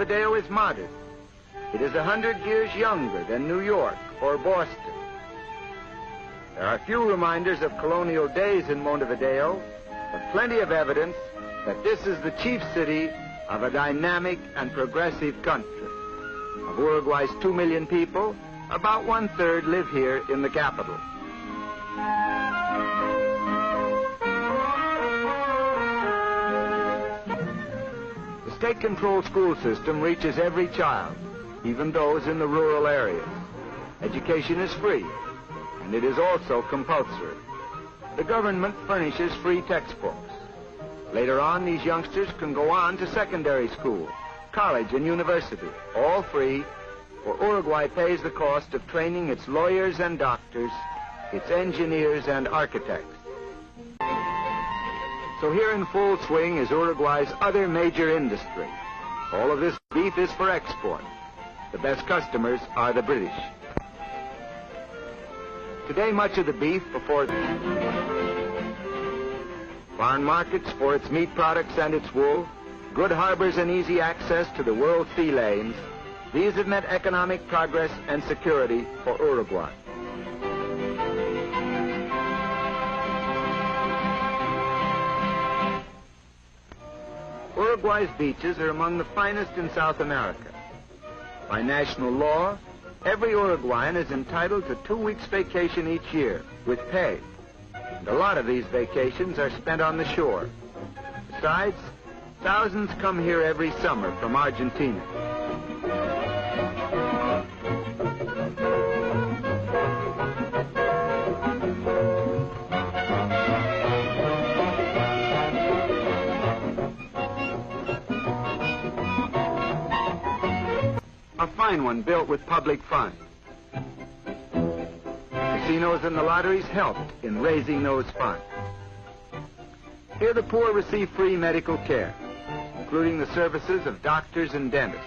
Montevideo is modern. It is 100 years younger than New York or Boston. There are few reminders of colonial days in Montevideo, but plenty of evidence that this is the chief city of a dynamic and progressive country. Of Uruguay's 2 million people, about 1/3 live here in the capital. The state-controlled school system reaches every child, even those in the rural areas. Education is free, and it is also compulsory. The government furnishes free textbooks. Later on, these youngsters can go on to secondary school, college, and university, all free, for Uruguay pays the cost of training its lawyers and doctors, its engineers and architects. So here in full swing is Uruguay's other major industry. All of this beef is for export. The best customers are the British. Today, much of the beef before foreign markets for its meat products and its wool, good harbors and easy access to the world sea lanes, these have meant economic progress and security for Uruguay. Uruguay's beaches are among the finest in South America. By national law, every Uruguayan is entitled to 2 weeks vacation each year with pay. And a lot of these vacations are spent on the shore. Besides, thousands come here every summer from Argentina. A fine one built with public funds. Casinos and the lotteries helped in raising those funds. Here the poor receive free medical care, including the services of doctors and dentists.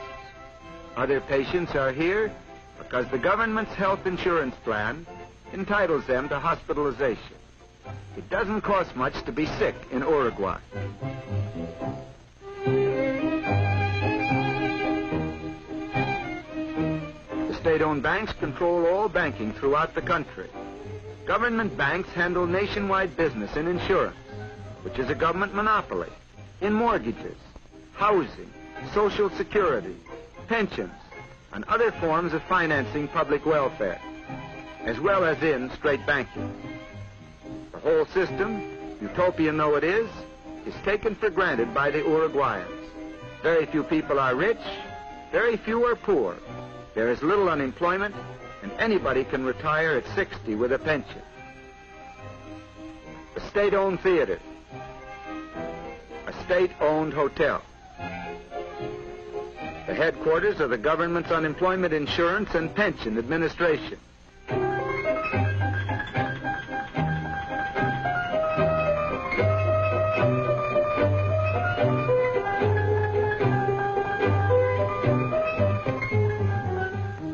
Other patients are here because the government's health insurance plan entitles them to hospitalization. It doesn't cost much to be sick in Uruguay. State-owned banks control all banking throughout the country. Government banks handle nationwide business in insurance, which is a government monopoly, in mortgages, housing, social security, pensions, and other forms of financing public welfare, as well as in straight banking. The whole system, utopian though it is taken for granted by the Uruguayans. Very few people are rich, very few are poor. There is little unemployment, and anybody can retire at 60 with a pension. A state-owned theater, a state-owned hotel, the headquarters of the government's unemployment insurance and pension administration.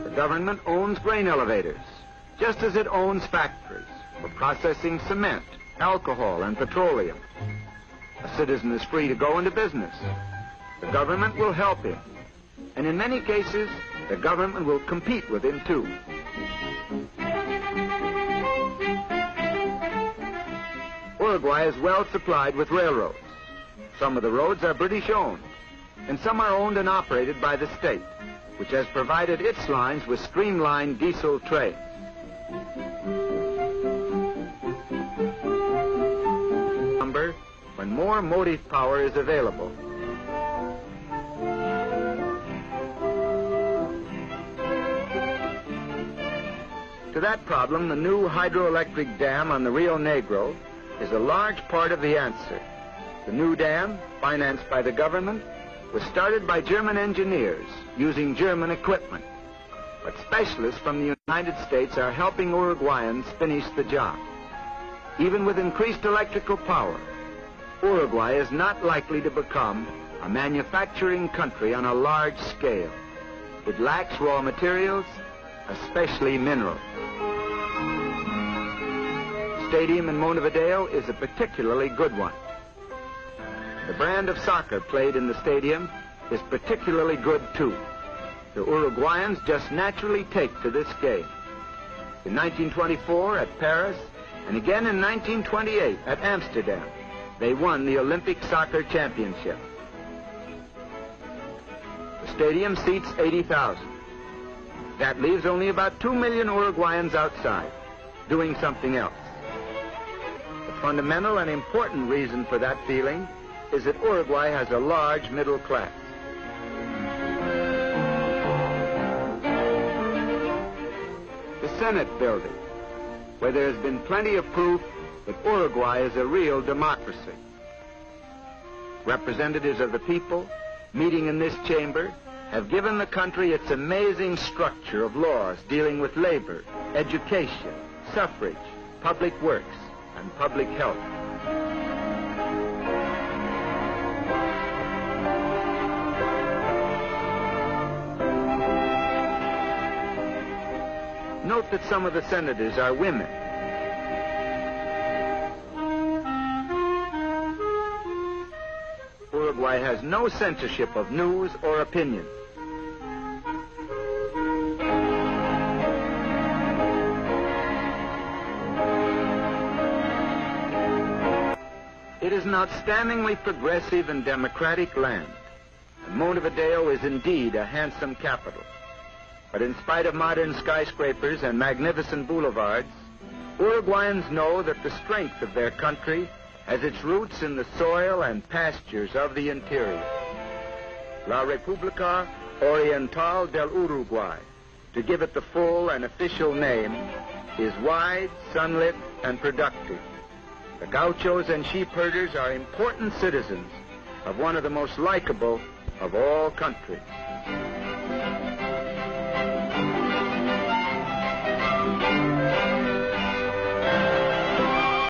The government owns grain elevators, just as it owns factories for processing cement, alcohol, and petroleum. A citizen is free to go into business. The government will help him. And in many cases, the government will compete with him, too. Uruguay is well supplied with railroads. Some of the roads are British-owned, and some are owned and operated by the state, which has provided its lines with streamlined diesel trains. When more motive power is available. To that problem, the new hydroelectric dam on the Rio Negro is a large part of the answer. The new dam, financed by the government, was started by German engineers using German equipment. But specialists from the United States are helping Uruguayans finish the job. Even with increased electrical power, Uruguay is not likely to become a manufacturing country on a large scale. It lacks raw materials, especially minerals. The stadium in Montevideo is a particularly good one. The brand of soccer played in the stadium is particularly good too. The Uruguayans just naturally take to this game. In 1924 at Paris, and again in 1928 at Amsterdam, they won the Olympic Soccer Championship. The stadium seats 80,000. That leaves only about 2 million Uruguayans outside, doing something else. The fundamental and important reason for that feeling is that Uruguay has a large middle class. The Senate building, where there has been plenty of proof that Uruguay is a real democracy. Representatives of the people meeting in this chamber have given the country its amazing structure of laws dealing with labor, education, suffrage, public works, and public health. Note that some of the senators are women. Uruguay has no censorship of news or opinion. It is an outstandingly progressive and democratic land, and Montevideo is indeed a handsome capital. But in spite of modern skyscrapers and magnificent boulevards, Uruguayans know that the strength of their country has its roots in the soil and pastures of the interior. La República Oriental del Uruguay, to give it the full and official name, is wide, sunlit, and productive. The gauchos and sheep herders are important citizens of one of the most likable of all countries.